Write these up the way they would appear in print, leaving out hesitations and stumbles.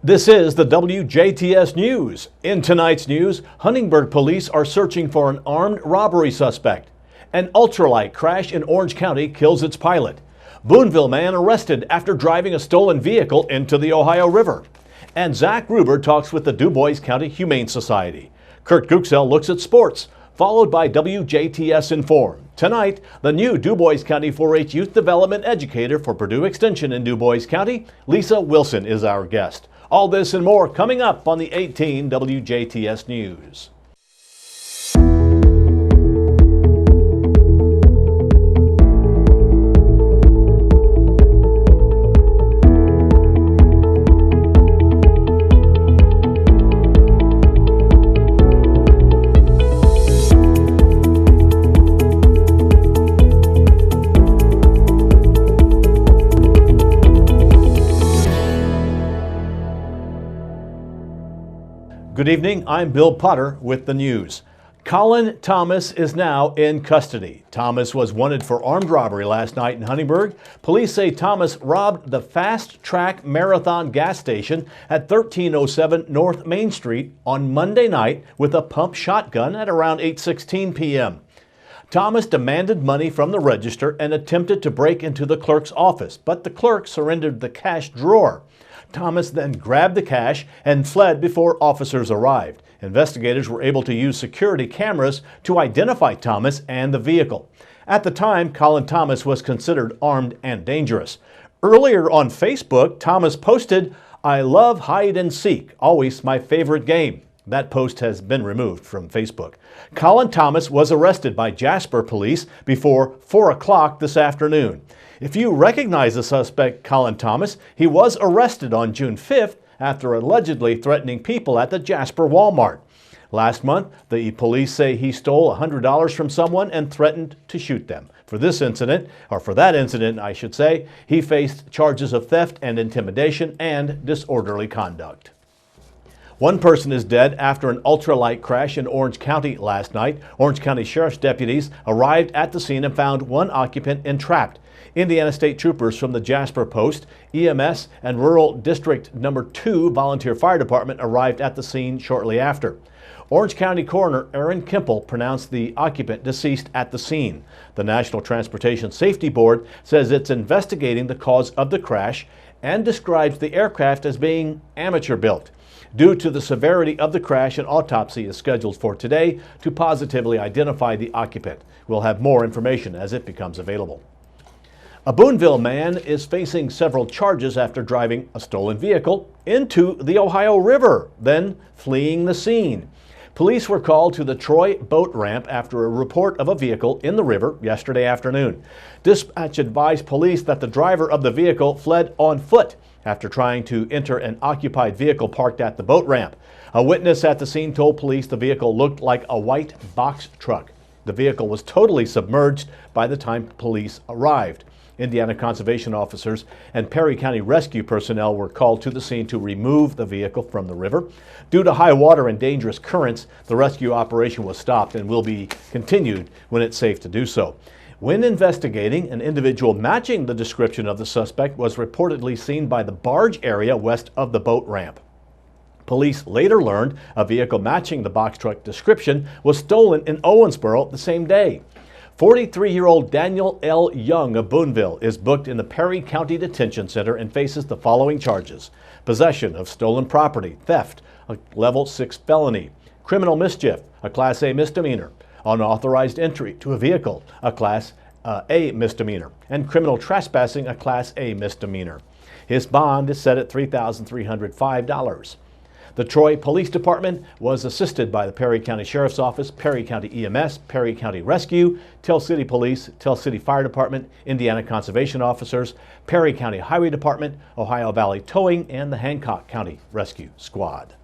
This is the WJTS News. In tonight's news, Huntingburg police are searching for an armed robbery suspect. An ultralight crash in Orange County kills its pilot. Boonville man arrested after driving a stolen vehicle into the Ohio River. And Zach Gruber talks with the DuBois County Humane Society. Kurt Guxell looks at sports, followed by WJTS Inform. Tonight, the new DuBois County 4-H Youth Development Educator for Purdue Extension in DuBois County, Lisa Wilson, is our guest. All this and more coming up on the 18 WJTS News. Good evening, I'm Bill Potter with the news. Colin Thomas is now in custody. Thomas was wanted for armed robbery last night in Huntingburg. Police say Thomas robbed the Fast Track Marathon gas station at 1307 North Main Street on Monday night with a pump shotgun at around 8:16 p.m. Thomas demanded money from the register and attempted to break into the clerk's office, but the clerk surrendered the cash drawer. Thomas then grabbed the cash and fled before officers arrived. Investigators were able to use security cameras to identify Thomas and the vehicle. At the time, Colin Thomas was considered armed and dangerous. Earlier on Facebook, Thomas posted, "I love hide and seek, always my favorite game." That post has been removed from Facebook. Colin Thomas was arrested by Jasper police before 4 o'clock this afternoon. If you recognize the suspect, Colin Thomas, he was arrested on June 5th after allegedly threatening people at the Jasper Walmart. Last month, the police say he stole $100 from someone and threatened to shoot them. For that incident, I should say, he faced charges of theft and intimidation and disorderly conduct. One person is dead after an ultralight crash in Orange County last night. Orange County Sheriff's deputies arrived at the scene and found one occupant entrapped. Indiana State Troopers from the Jasper Post, EMS, and Rural District No. 2 Volunteer Fire Department arrived at the scene shortly after. Orange County Coroner Aaron Kimple pronounced the occupant deceased at the scene. The National Transportation Safety Board says it's investigating the cause of the crash and describes the aircraft as being amateur-built. Due to the severity of the crash, an autopsy is scheduled for today to positively identify the occupant. We'll have more information as it becomes available. A Boonville man is facing several charges after driving a stolen vehicle into the Ohio River, then fleeing the scene. Police were called to the Troy boat ramp after a report of a vehicle in the river yesterday afternoon. Dispatch advised police that the driver of the vehicle fled on foot after trying to enter an occupied vehicle parked at the boat ramp. A witness at the scene told police the vehicle looked like a white box truck. The vehicle was totally submerged by the time police arrived. Indiana conservation officers and Perry County rescue personnel were called to the scene to remove the vehicle from the river. Due to high water and dangerous currents, the rescue operation was stopped and will be continued when it's safe to do so. When investigating, an individual matching the description of the suspect was reportedly seen by the barge area west of the boat ramp. Police later learned a vehicle matching the box truck description was stolen in Owensboro the same day. 43-year-old Daniel L. Young of Boonville is booked in the Perry County Detention Center and faces the following charges: possession of stolen property, theft, a level 6 felony, criminal mischief, a Class A misdemeanor, unauthorized entry to a vehicle, a Class A misdemeanor, and criminal trespassing, a Class A misdemeanor. His bond is set at $3,305. The Troy Police Department was assisted by the Perry County Sheriff's Office, Perry County EMS, Perry County Rescue, Tell City Police, Tell City Fire Department, Indiana Conservation Officers, Perry County Highway Department, Ohio Valley Towing, and the Hancock County Rescue Squad.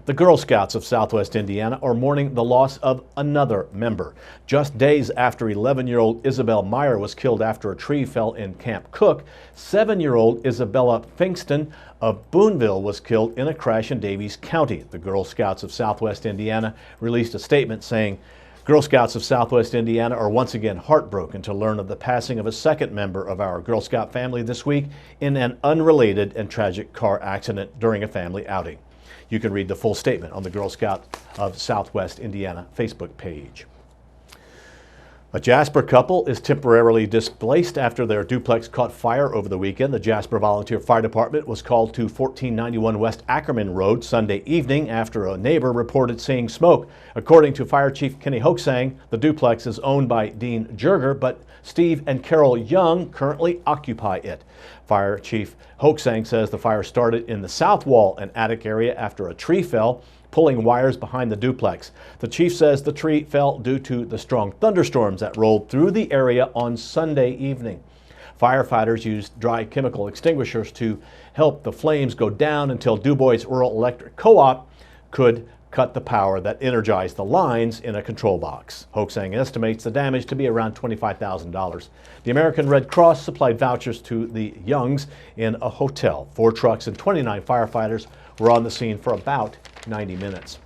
The Girl Scouts of Southwest Indiana are mourning the loss of another member. Just days after 11-year-old Isabel Meyer was killed after a tree fell in Camp Cook, 7-year-old Isabella Finkston of Boonville was killed in a crash in Daviess County. The Girl Scouts of Southwest Indiana released a statement saying, Girl Scouts of Southwest Indiana are once again heartbroken to learn of the passing of a second member of our Girl Scout family this week in an unrelated and tragic car accident during a family outing. You can read the full statement on the Girl Scout of Southwest Indiana Facebook page. A Jasper couple is temporarily displaced after their duplex caught fire over the weekend. The Jasper Volunteer Fire Department was called to 1491 West Ackerman Road Sunday evening after a neighbor reported seeing smoke. According to Fire Chief Kenny Hoaxang, the duplex is owned by Dean Jerger, but Steve and Carol Young currently occupy it. Fire Chief Hoaxang says the fire started in the south wall and attic area after a tree fell, pulling wires behind the duplex. The chief says the tree fell due to the strong thunderstorms that rolled through the area on Sunday evening. Firefighters used dry chemical extinguishers to help the flames go down until DuBois Rural Electric Co-op could cut the power that energized the lines in a control box. Hoaxang estimates the damage to be around $25,000. The American Red Cross supplied vouchers to the Youngs in a hotel. 4 trucks and 29 firefighters were on the scene for about 90 minutes.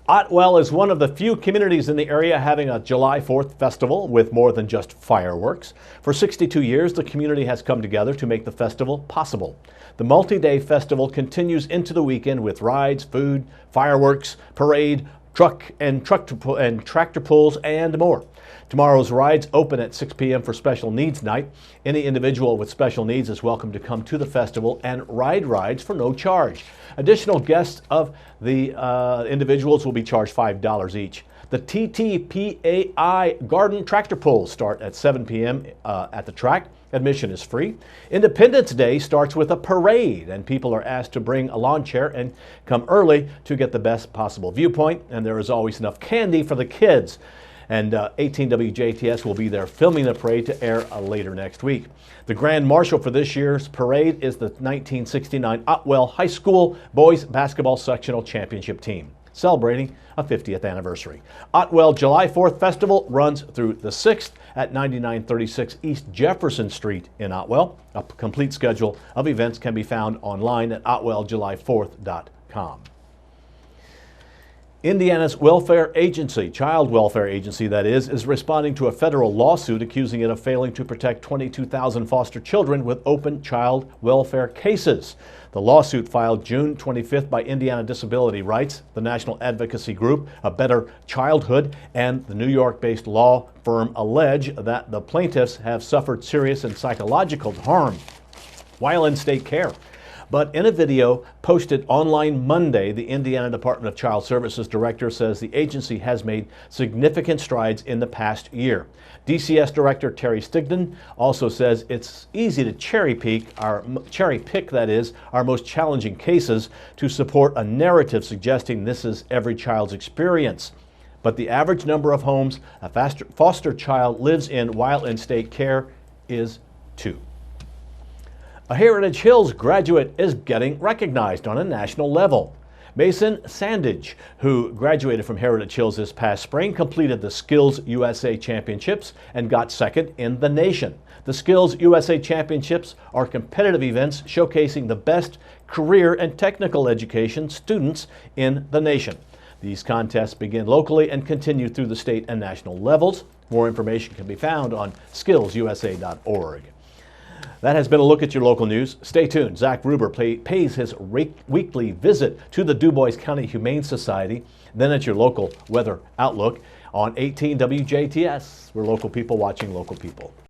Otwell is one of the few communities in the area having a July 4th festival with more than just fireworks. For 62 years, the community has come together to make the festival possible. The multi-day festival continues into the weekend with rides, food, fireworks, parade, tractor pulls, and more. Tomorrow's rides open at 6 p.m. for Special Needs Night. Any individual with special needs is welcome to come to the festival and ride rides for no charge. Additional guests of the individuals will be charged $5 each. The TTPAI Garden Tractor Pulls start at 7 p.m. At the track. Admission is free. Independence Day starts with a parade, and people are asked to bring a lawn chair and come early to get the best possible viewpoint, and there is always enough candy for the kids. And 18 WJTS will be there filming the parade to air later next week. The Grand Marshal for this year's parade is the 1969 Otwell High School Boys Basketball Sectional Championship team, celebrating a 50th anniversary. Otwell July 4th Festival runs through the 6th at 9936 East Jefferson Street in Otwell. A complete schedule of events can be found online at otwelljuly4th.com. Indiana's welfare agency, child welfare agency that is responding to a federal lawsuit accusing it of failing to protect 22,000 foster children with open child welfare cases. The lawsuit filed June 25th by Indiana Disability Rights, the national advocacy group A Better Childhood, and the New York-based law firm allege that the plaintiffs have suffered serious and psychological harm while in state care. But in a video posted online Monday, the Indiana Department of Child Services director says the agency has made significant strides in the past year. DCS Director Terry Stigdon also says it's easy to cherry pick our most challenging cases to support a narrative suggesting this is every child's experience. But the average number of homes a foster child lives in while in state care is 2. A Heritage Hills graduate is getting recognized on a national level. Mason Sandage, who graduated from Heritage Hills this past spring, completed the Skills USA Championships and got second in the nation. The Skills USA Championships are competitive events showcasing the best career and technical education students in the nation. These contests begin locally and continue through the state and national levels. More information can be found on skillsusa.org. That has been a look at your local news. Stay tuned. Zach Ruber pays his weekly visit to the DuBois County Humane Society. Then at your local weather outlook on 18 WJTS. We're local people watching local people.